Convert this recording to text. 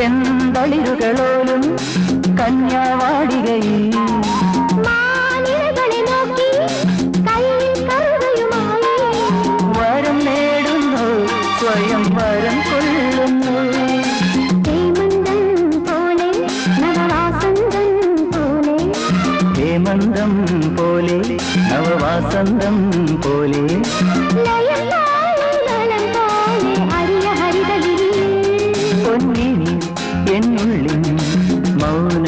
ചെന്തളിരുകളോലും കന്യാവാടികയിൽ വരം നേടുന്നു സ്വയം വരം കൊള്ളുന്നു ഹേമന്തം പോലെ നവവാസന്തം പോലെ പൊന്നിനി എന്നുള്ളിൽ മൗന